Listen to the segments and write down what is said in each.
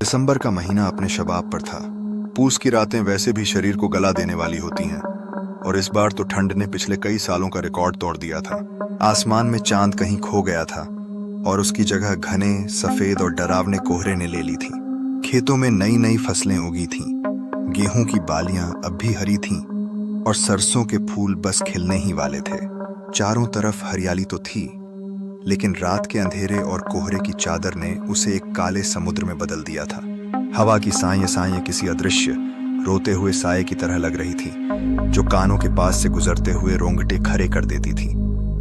दिसंबर का महीना अपने शबाब पर था। पूस की रातें वैसे भी शरीर को गला देने वाली होती हैं, और इस बार तो ठंड ने पिछले कई सालों का रिकॉर्ड तोड़ दिया था। आसमान में चांद कहीं खो गया था और उसकी जगह घने, सफेद और डरावने कोहरे ने ले ली थी। खेतों में नई नई फसलें उगी थीं। गेहूं की बालियां अब भी हरी थीं और सरसों के फूल बस खिलने ही वाले थे। चारों तरफ हरियाली तो थी, लेकिन रात के अंधेरे और कोहरे की चादर ने उसे एक काले समुद्र में बदल दिया था। हवा की साएं साएं किसी अदृश्य रोते हुए साए की तरह लग रही थी, जो कानों के पास से गुजरते हुए रोंगटे खड़े कर देती थी।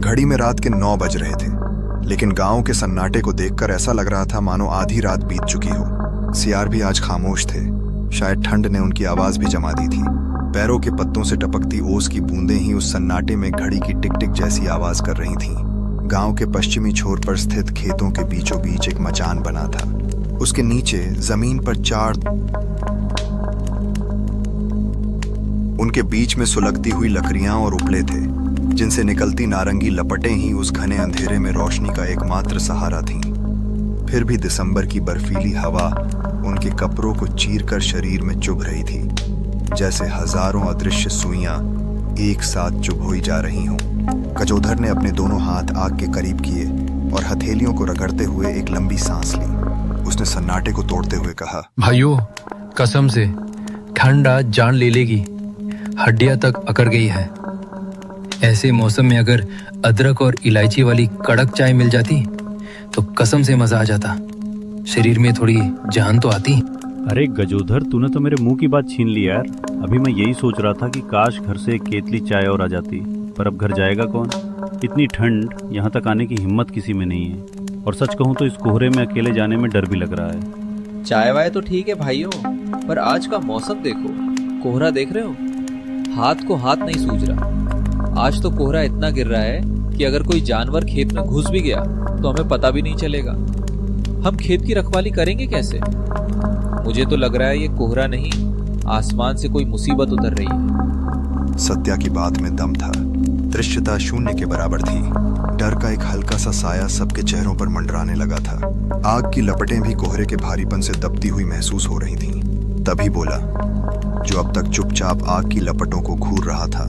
घड़ी में रात के 9 बज रहे थे, लेकिन गांव के सन्नाटे को देखकर ऐसा लग रहा था मानो आधी रात बीत चुकी हो। सियार भी आज खामोश थे। शायद ठंड ने उनकी आवाज भी जमा दी थी। पैरों के पत्तों से टपकती ओस की बूंदें ही उस सन्नाटे में घड़ी की टिक टिक जैसी आवाज कर रही थीं। गांव के पश्चिमी छोर पर स्थित खेतों के बीचों बीच एक मचान बना था। उसके नीचे जमीन पर 4 उनके बीच में सुलगती हुई लकड़ियां और उपले थे, जिनसे निकलती नारंगी लपटें ही उस घने अंधेरे में रोशनी का एकमात्र सहारा थीं। फिर भी दिसंबर की बर्फीली हवा उनके कपड़ों को चीरकर शरीर में चुभ रही थी, जैसे हजारों अदृश्य सुइयां एक साथ चुभोई जा रही हों। गजोधर ने अपने दोनों हाथ आग के करीब किए और हथेलियों को रगड़ते हुए एक लंबी सांस ली। उसने सन्नाटे को तोड़ते हुए कहा, भाइयों, कसम से ठंड आज जान ले लेगी। हड्डियां तक अकड़ गई है। ऐसे मौसम में अगर अदरक और इलायची वाली कड़क चाय मिल जाती तो कसम से मजा आ जाता। शरीर में थोड़ी जान तो आती। अरे गजोधर, तूने तो मेरे मुंह की बात छीन ली यार। अभी मैं यही सोच रहा था कि काश घर से एक केतली चाय और आ जाती, पर अब घर जाएगा कौन? इतनी ठंड, यहाँ तक आने की हिम्मत किसी में नहीं है। और सच कहूँ तो इस कोहरे में अकेले जाने में डर भी लग रहा है। चाय वाय तो ठीक है भाइयों, पर आज का मौसम देखो, कोहरा देख रहे हो? हाथ को हाथ नहीं सूझ रहा। आज तो कोहरा इतना गिर रहा है कि अगर कोई जानवर खेत में घुस भी गया तो हमें पता भी नहीं चलेगा। हम खेत की रखवाली करेंगे कैसे? मुझे तो लग रहा है ये कोहरा नहीं, आसमान से कोई मुसीबत उतर रही है। सत्या की बात में दम था। दृश्यता शून्य के बराबर थी। डर का एक हल्का सा साया सबके चेहरों पर मंडराने लगा था। आग की लपटें भी कोहरे के भारीपन से दबती हुई महसूस हो रही थीं। तभी बोला, जो अब तक चुपचाप आग की लपटों को घूर रहा था।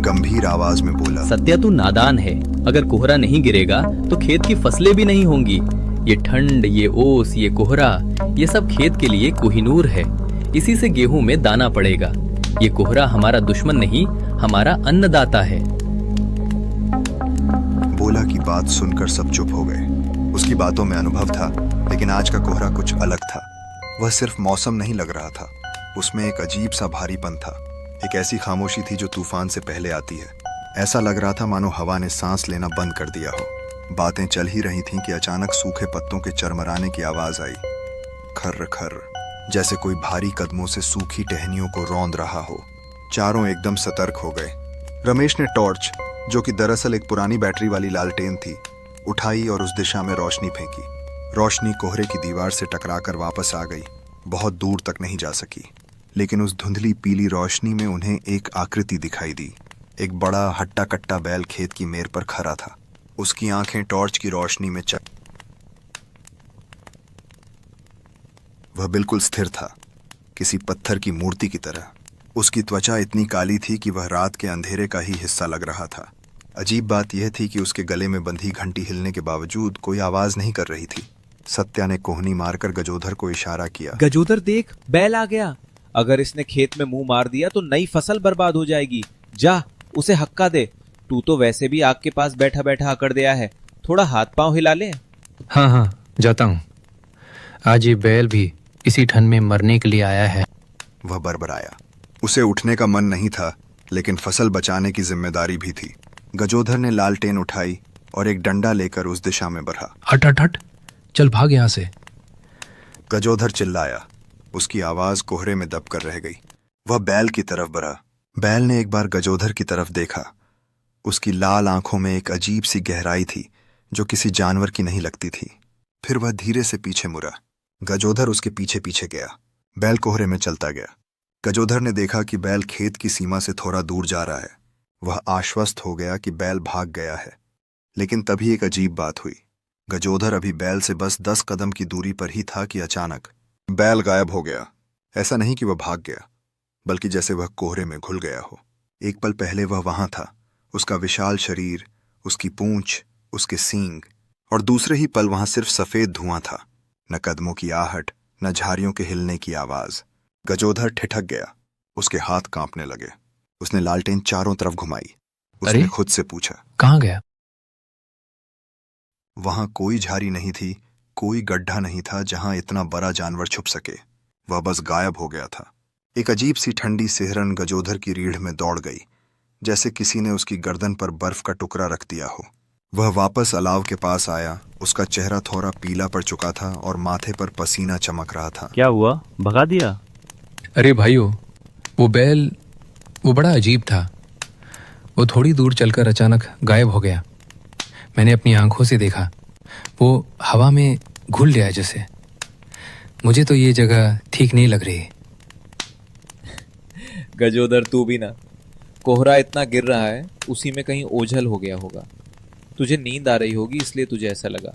गंभीर आवाज में बोला, सत्या तू नादान है। अगर कोहरा नहीं गिरेगा तो खेत की फसलें भी नहीं होंगी। ये ठंड, ये ओस, ये कोहरा, ये सब खेत के लिए कोहिनूर है। इसी से गेहूं में दाना पड़ेगा। ये कोहरा हमारा दुश्मन नहीं, हमारा अन्नदाता है। बोला की बात सुनकर सब चुप हो गए। उसकी बातों में अनुभव था, लेकिन आज का कोहरा कुछ अलग था। वह सिर्फ मौसम नहीं लग रहा था, उसमें एक अजीब सा भारीपन था। एक ऐसी खामोशी थी जो तूफान से पहले आती है। ऐसा लग रहा था मानो हवा ने सांस लेना बंद कर दिया हो। बातें चल ही रही थीं कि अचानक सूखे पत्तों के चरमराने की आवाज आई। खर्र खर्र, जैसे कोई भारी कदमों से सूखी टहनियों को रौंद रहा हो। चारों एकदम सतर्क हो गए। रमेश ने टॉर्च, जो कि दरअसल एक पुरानी बैटरी वाली लालटेन थी, उठाई और उस दिशा में रोशनी फेंकी। रोशनी कोहरे की दीवार से टकराकर वापस आ गई। बहुत दूर तक नहीं जा सकी, लेकिन उस धुंधली पीली रोशनी में उन्हें एक आकृति दिखाई दी। एक बड़ा हट्टा कट्टा बैल खेत की मेर पर खड़ा था। उसकी आंखें टॉर्च की रोशनी में वह बिल्कुल स्थिर था, किसी पत्थर की मूर्ति की तरह। उसकी त्वचा इतनी काली थी कि वह रात के अंधेरे का ही हिस्सा लग रहा था। अजीब बात यह थी कि उसके गले में बंधी घंटी हिलने के बावजूद कोई आवाज नहीं कर रही थी। सत्या ने कोहनी मारकर गजोधर को इशारा किया। गजोधर देख, बैल आ गया। अगर इसने खेत में मुंह मार दिया तो नई फसल बर्बाद हो जाएगी। जा, उसे हक्का दे। तू तो वैसे भी आग के पास बैठा बैठा अकड़ दिया है, थोड़ा हाथ पांव हिला ले। हाँ हाँ, जाता हूँ। आज ये बैल भी इसी ठंड में मरने के लिए आया है। वह बरबराया। उसे उठने का मन नहीं था, लेकिन फसल बचाने की जिम्मेदारी भी थी। गजोधर ने लालटेन उठाई और एक डंडा लेकर उस दिशा में बढ़ा। हट हट हट, चल भाग यहाँ से। गजोधर चिल्लाया। उसकी आवाज कोहरे में दबकर रह गई। वह बैल की तरफ बढ़ा। बैल ने एक बार गजोधर की तरफ देखा। उसकी लाल आंखों में एक अजीब सी गहराई थी जो किसी जानवर की नहीं लगती थी। फिर वह धीरे से पीछे मुड़ा। गजोधर उसके पीछे पीछे गया। बैल कोहरे में चलता गया। गजोधर ने देखा कि बैल खेत की सीमा से थोड़ा दूर जा रहा है। वह आश्वस्त हो गया कि बैल भाग गया है। लेकिन तभी एक अजीब बात हुई। गजोधर अभी बैल से बस 10 कदम की दूरी पर ही था कि अचानक बैल गायब हो गया। ऐसा नहीं कि वह भाग गया, बल्कि जैसे वह कोहरे में घुल गया हो। एक पल पहले वह वहां था, उसका विशाल शरीर, उसकी पूंछ, उसके सींग, और दूसरे ही पल वहां सिर्फ सफेद धुआं था। न कदमों की आहट, न झाड़ियों के हिलने की आवाज। गजोधर ठिठक गया, उसके हाथ कांपने लगे। उसने लालटेन चारों तरफ घुमाई। उसने अरे? खुद से पूछा। कहाँ गया? वहां कोई झाड़ी नहीं थी, कोई गड्ढा नहीं था जहां इतना बड़ा जानवर छुप सके। वह बस गायब हो गया था। एक अजीब सी ठंडी सिहरन गजोधर की रीढ़ में दौड़ गई, जैसे किसी ने उसकी गर्दन पर बर्फ का टुकड़ा रख दिया हो। वह वापस अलाव के पास आया। उसका चेहरा थोड़ा पीला पड़ चुका था और माथे पर पसीना चमक रहा था। क्या हुआ, भगा दिया? अरे भाइयों, वो बैल, वो बड़ा अजीब था। वो थोड़ी दूर चलकर अचानक गायब हो गया। मैंने अपनी आंखों से देखा। वो हवा में घुल गया जैसे। मुझे तो ये जगह ठीक नहीं लग रही। गजोदर तू भी ना, कोहरा इतना गिर रहा है, उसी में कहीं ओझल हो गया होगा। तुझे नींद आ रही होगी इसलिए तुझे ऐसा लगा।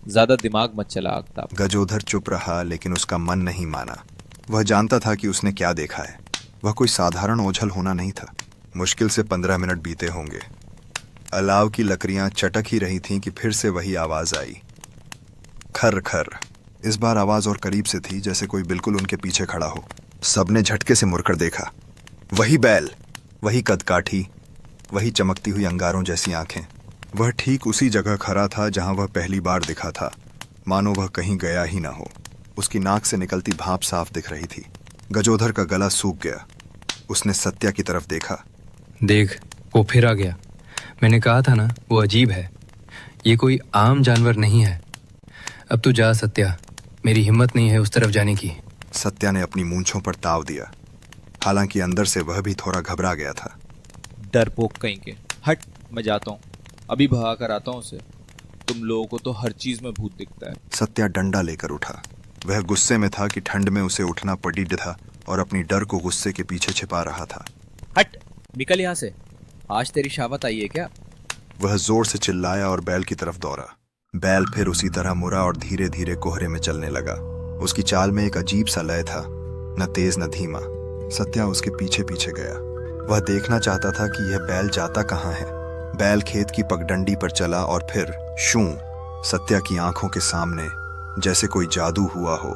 ज्यादा दिमाग मत चला आगताब। गजोधर चुप रहा, लेकिन उसका मन नहीं माना। वह जानता था कि उसने क्या देखा है। वह कोई साधारण ओझल होना नहीं था। मुश्किल से 15 मिनट बीते होंगे। अलाव की लकड़ियां चटक ही रही थीं कि फिर से वही आवाज आई, खर खर। इस बार आवाज और करीब से थी, जैसे कोई बिल्कुल उनके पीछे खड़ा हो। सबने झटके से मुड़कर देखा। वही बैल, वही कदकाठी, वही चमकती हुई अंगारों जैसी आंखें। वह ठीक उसी जगह खड़ा था जहां वह पहली बार दिखा था, मानो वह कहीं गया ही ना हो। उसकी नाक से निकलती भाप साफ दिख रही थी। गजोधर का गला सूख गया। उसने सत्या की तरफ देखा। देख, वो फिर आ गया। मैंने कहा था ना, वो अजीब है। ये कोई आम जानवर नहीं है। अब तू जा सत्या, मेरी हिम्मत नहीं है उस तरफ जाने की। सत्या ने अपनी मूंछों पर ताव दिया, हालांकि अंदर से वह भी थोड़ा घबरा गया था। डरपोक कहीं के, हट, मैं जाता हूँ, अभी भगा कर आता हूँ उसे। तुम लोगों को तो हर चीज में भूत दिखता है। सत्या डंडा लेकर उठा। वह गुस्से में था कि ठंड में उसे उठना पड़ीड था और अपनी डर को गुस्से के पीछे छिपा रहा था। हट, निकल यहाँ से। आज तेरी शावत आई है क्या? वह जोर से चिल्लाया और बैल की तरफ दौड़ा। बैल फिर उसी तरह मुड़ा और धीरे धीरे कोहरे में चलने लगा। उसकी चाल में एक अजीब सा लय था, न तेज न धीमा। सत्या उसके पीछे पीछे गया। वह देखना चाहता था कि यह बैल जाता कहाँ है। बैल खेत की पगडंडी पर चला और फिर शूं, सत्या की आंखों के सामने जैसे कोई जादू हुआ हो।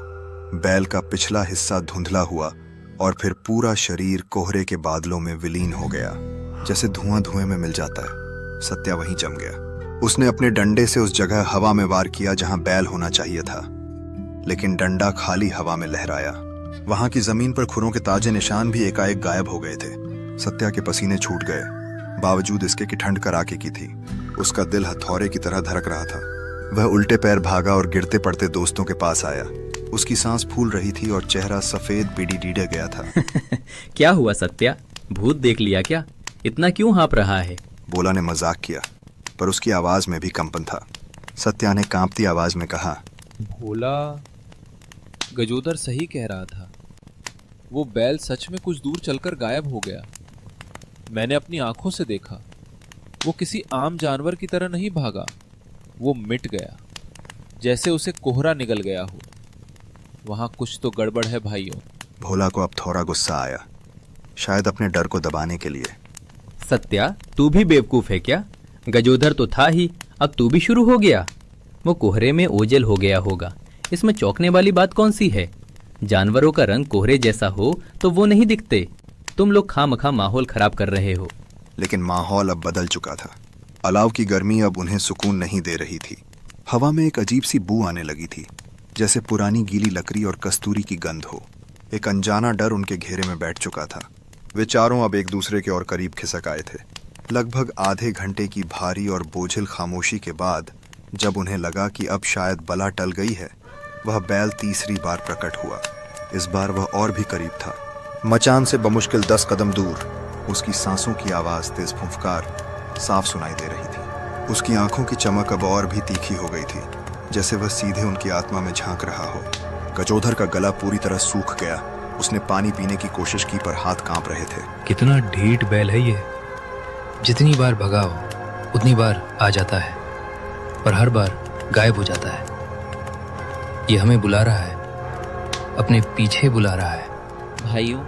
बैल का पिछला हिस्सा धुंधला हुआ और फिर पूरा शरीर कोहरे के बादलों में विलीन हो गया, जैसे धुआं धुएं में मिल जाता है। सत्या वहीं जम गया। उसने अपने डंडे से उस जगह हवा में वार किया जहां बैल होना चाहिए था, लेकिन डंडा खाली हवा में लहराया। वहां की जमीन पर खुरों के ताजे निशान भी एकाएक गायब हो गए थे। सत्या के पसीने छूट गए, बावजूद इसके कि ठंड कड़ाके की थी। उसका दिल हथौरे की तरह धड़क रहा था। वह उल्टे पैर भागा और गिरते पड़ते दोस्तों के पास आया। उसकी सांस फूल रही थी और चेहरा सफेद पीढ़ी डीडे गया था। क्या हुआ सत्या, भूत देख लिया क्या? इतना क्यों हाँप रहा है? बोला ने मजाक किया, पर उसकी आवाज में भी कंपन था। सत्या ने कांपती आवाज में कहा, भोला, गजोदर सही कह रहा था। वो बैल सच में कुछ दूर चलकर गायब हो गया। मैंने अपनी आंखों से देखा। वो किसी आम जानवर की तरह नहीं भागा। वो मिट गया, जैसे उसे कोहरा निगल गया हो। वहां कुछ तो गड़बड़ है भाइयों। भोला को अब थोड़ा गुस्सा आया, शायद अपने डर को दबाने के लिए। सत्या, तू भी बेवकूफ है क्या? गजोधर तो था ही, अब तू भी शुरू हो गया। वो कोहरे में ओझल हो गया होगा, इसमें चौंकने वाली बात कौन सी है? जानवरों का रंग कोहरे जैसा हो तो वो नहीं दिखते। तुम लोग खामखा माहौल खराब कर रहे हो। लेकिन माहौल अब बदल चुका था। अलाव की गर्मी अब उन्हें सुकून नहीं दे रही थी। हवा में एक अजीब सी बू आने लगी थी, जैसे पुरानी गीली लकड़ी और कस्तूरी की गंध हो। एक अनजाना डर उनके घेरे में बैठ चुका था। वे चारों अब एक दूसरे के और करीब खिसक आए थे। लगभग आधे घंटे की भारी और बोझिल खामोशी के बाद जब उन्हें लगा कि अब शायद बला टल गई है, वह बैल तीसरी बार प्रकट हुआ। इस बार वह और भी करीब था, मचान से बमुश्किल 10 कदम दूर। उसकी सांसों की आवाज तेज फुंफकार साफ सुनाई दे रही थी। उसकी आंखों की चमक अब और भी तीखी हो गई थी, जैसे वह सीधे उनकी आत्मा में झांक रहा हो। गजोधर का गला पूरी तरह सूख गया। उसने पानी पीने की कोशिश की, पर हाथ कांप रहे थे। कितना ढीठ बैल है ये। जितनी बार भगाओ उतनी बार आ जाता है, पर हर बार गायब हो जाता है। ये हमें बुला रहा है। अपने पीछे बुला रहा है। भाइयों,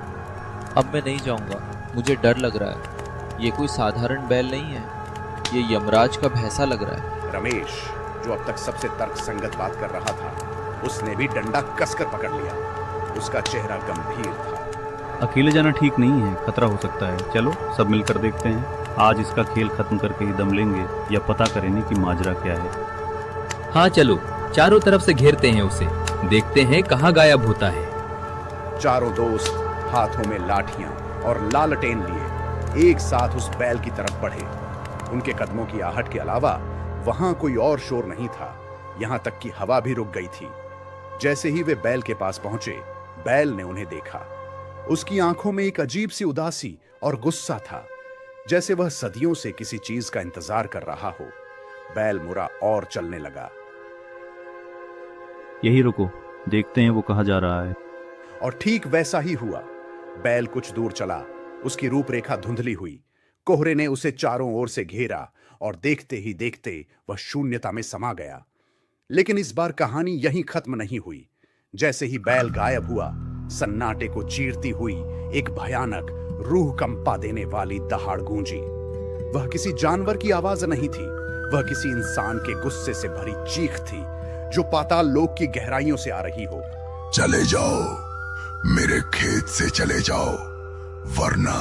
अब मैं नहीं जाऊंगा, मुझे डर लग रहा है। ये कोई साधारण बैल नहीं है, ये यमराज का भैंसा लग रहा है। रमेश, जो अब तक सबसे तर्कसंगत बात कर रहा था, उसने भी डंडा कसकर पकड़ लिया। उसका चेहरा गंभीर था। अकेले जाना ठीक नहीं है, खतरा हो सकता है। चलो सब मिलकर देखते हैं। आज इसका खेल खत्म करके ही दम लेंगे या पता करेंगे कि माजरा क्या है। हाँ चलो, चारों तरफ से घेरते हैं उसे, देखते हैं कहाँ गायब होता है। चारों दोस्त हाथों में लाठियां और लालटेन लिए एक साथ उस बैल की तरफ बढ़े। उनके कदमों की आहट के अलावा वहां कोई और शोर नहीं था। यहां तक कि हवा भी रुक गई थी। जैसे ही वे बैल के पास पहुंचे, बैल ने उन्हें देखा। उसकी आंखों में एक अजीब सी उदासी और गुस्सा था, जैसे वह सदियों से किसी चीज का इंतजार कर रहा हो। बैल मुड़ा और चलने लगा। यही रुको, देखते हैं वो कहाँ जा रहा है। और ठीक वैसा ही हुआ। बैल कुछ दूर चला, उसकी रूपरेखा धुंधली हुई। कोहरे ने उसे चारों ओर से घेरा और देखते ही देखते वह शून्यता में समा गया। लेकिन इस बार कहानी यहीं खत्म नहीं हुई। जैसे ही बैल गायब हुआ, सन्नाटे को चीरती हुई एक भयानक, रूह कंपा देने वाली दहाड़ गूंजी। वह किसी जानवर की आवाज नहीं थी, वह किसी इंसान के गुस्से से भरी चीख थी, जो पाताल लोक की गहराइयों से आ रही हो। चले जाओ, मेरे खेत से चले जाओ, वरना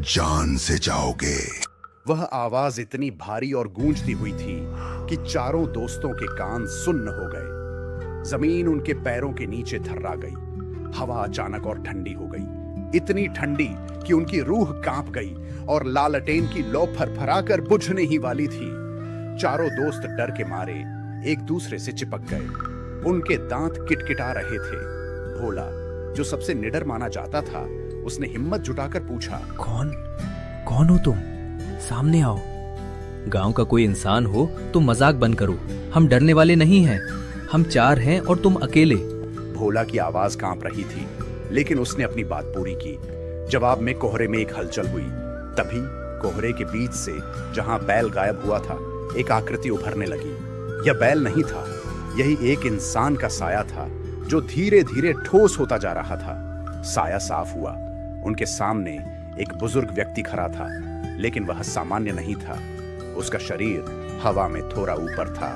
जान से जाओगे। वह आवाज इतनी भारी और गूंजती हुई थी कि चारों दोस्तों के कान सुन्न हो गए। जमीन उनके पैरों के नीचे थर्रा गई। हवा अचानक और ठंडी हो गई, इतनी ठंडी कि उनकी रूह कांप गई और लालटेन की लौ फरफराकर बुझने ही वाली थी। चारों दोस्त डर के मारे एक दूसरे से चिपक गए। उनके दांत किटकिटा रहे थे। भोला, जो सबसे निडर माना जाता था, उसने हिम्मत जुटाकर पूछा, कौन हो तुम? सामने आओ। गांव का कोई इंसान हो तो मजाक बंद करो, हम डरने वाले नहीं हैं। हम चार हैं और तुम अकेले। भोला की आवाज कांप रही थी, लेकिन उसने अपनी बात पूरी की। जवाब में कोहरे में एक हलचल हुई। तभी कोहरे के बीच से, जहां बैल गायब हुआ था, एक आकृति उभरने लगी। यह बैल नहीं था, यही एक इंसान का साया था, जो धीरे धीरे ठोस होता जा रहा था। साया साफ हुआ। उनके सामने एक बुजुर्ग व्यक्ति खड़ा था, लेकिन वह सामान्य नहीं था। उसका शरीर हवा में थोड़ा ऊपर था।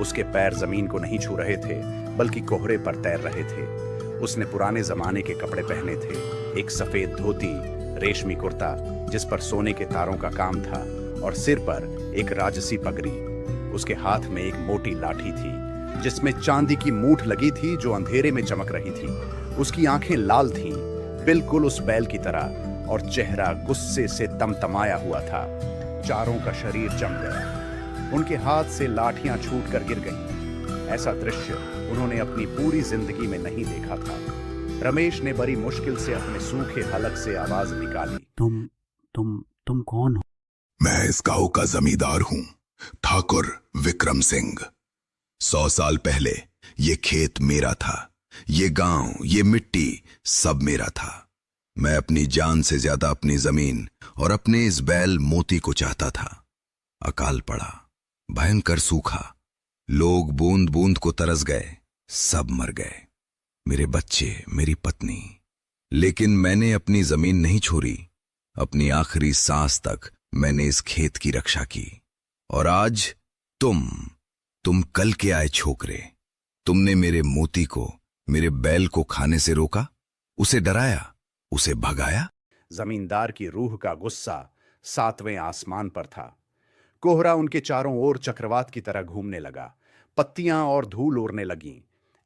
उसके पैर जमीन को नहीं छू रहे थे, बल्कि कोहरे पर तैर रहे थे। उसने पुराने जमाने के कपड़े पहने थे, एक सफेद धोती, रेशमी कुर्ता जिस पर सोने के तारों का काम था, और सिर पर एक राजसी पगड़ी। उसके हाथ में एक मोटी लाठी थी, जिसमें चांदी की मूठ लगी थी, जो अंधेरे में चमक रही थी। उसकी आंखें लाल थीं, बिल्कुल उस बैल की तरह, और चेहरा गुस्से से तमतमाया हुआ था। चारों का शरीर जम गया। उनके हाथ से लाठियां छूटकर गिर गईं। ऐसा दृश्य उन्होंने अपनी पूरी जिंदगी में नहीं देखा था। रमेश ने बड़ी मुश्किल से अपने सूखे हलक से आवाज निकाली, तुम कौन हो? मैं इस गांव का जमींदार हूं, ठाकुर विक्रम सिंह। 100 साल पहले ये खेत मेरा था, ये गांव, ये मिट्टी सब मेरा था। मैं अपनी जान से ज्यादा अपनी जमीन और अपने इस बैल मोती को चाहता था। अकाल पड़ा, भयंकर सूखा, लोग बूंद बूंद को तरस गए, सब मर गए, मेरे बच्चे, मेरी पत्नी। लेकिन मैंने अपनी जमीन नहीं छोड़ी। अपनी आखिरी सांस तक मैंने इस खेत की रक्षा की। और आज तुम कल के आए छोकरे, तुमने मेरे मोती को, मेरे बैल को खाने से रोका, उसे डराया, उसे भगाया। जमींदार की रूह का गुस्सा 7वें आसमान पर था। कोहरा उनके चारों ओर चक्रवात की तरह घूमने लगा। पत्तियां और धूल उड़ने लगीं।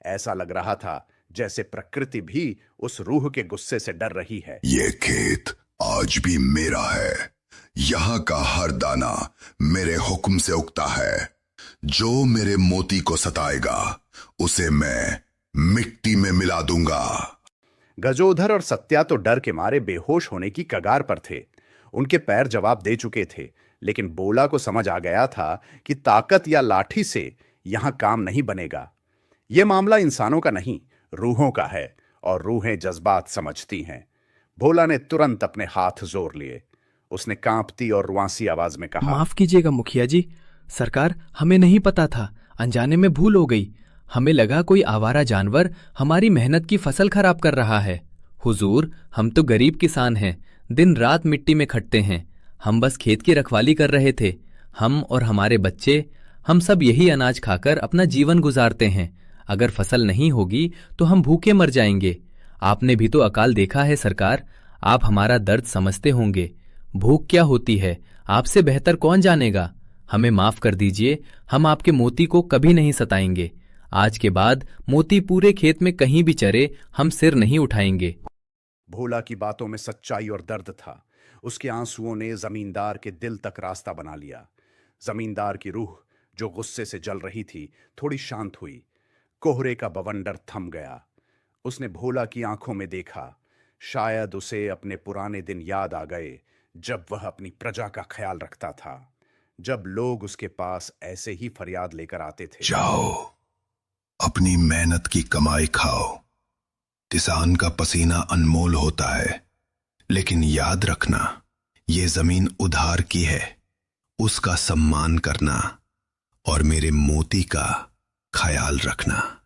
ऐसा लग रहा था जैसे प्रकृति भी उस रूह के गुस्से से डर रही है। ये खेत आज भी मेरा है। यहाँ का हर दाना मेरे हुक्म से उगता है। जो मेरे मोती को सताएगा, उसे मैं मिट्टी में मिला दूंगा। गजोधर और सत्या तो डर के मारे बेहोश होने की कगार पर थे। उनके पैर जवाब दे चुके थे, लेकिन बोला को समझ आ गया था कि ताकत या लाठी से यहां काम नहीं बनेगा। यह मामला इंसानों का नहीं, रूहों का है, और रूहें जज्बात समझती हैं। भोला ने तुरंत अपने हाथ जोड़ लिए। उसने कांपती और रुआंसी आवाज में कहा, माफ कीजिएगा मुखिया जी, सरकार, हमें नहीं पता था, अनजाने में भूल हो गई। हमें लगा कोई आवारा जानवर हमारी मेहनत की फसल खराब कर रहा है। हुजूर, हम तो गरीब किसान हैं, दिन रात मिट्टी में खटते हैं। हम बस खेत की रखवाली कर रहे थे। हम और हमारे बच्चे, हम सब यही अनाज खाकर अपना जीवन गुजारते हैं। अगर फसल नहीं होगी तो हम भूखे मर जाएंगे। आपने भी तो अकाल देखा है सरकार, आप हमारा दर्द समझते होंगे। भूख क्या होती है आपसे बेहतर कौन जानेगा। हमें माफ कर दीजिए, हम आपके मोती को कभी नहीं सताएंगे। आज के बाद मोती पूरे खेत में कहीं भी चरे, हम सिर नहीं उठाएंगे। भोला की बातों में सच्चाई और दर्द था। उसके आंसुओं ने जमींदार के दिल तक रास्ता बना लिया। जमींदार की रूह, जो गुस्से से जल रही थी, थोड़ी शांत हुई। कोहरे का बवंडर थम गया। उसने भोला की आंखों में देखा। शायद उसे अपने पुराने दिन याद आ गए, जब वह अपनी प्रजा का ख्याल रखता था, जब लोग उसके पास ऐसे ही फरियाद लेकर आते थे। जाओ, अपनी मेहनत की कमाई खाओ। किसान का पसीना अनमोल होता है, लेकिन याद रखना, ये जमीन उधार की है। उसका सम्मान करना और मेरे मोती का ख्याल रखना।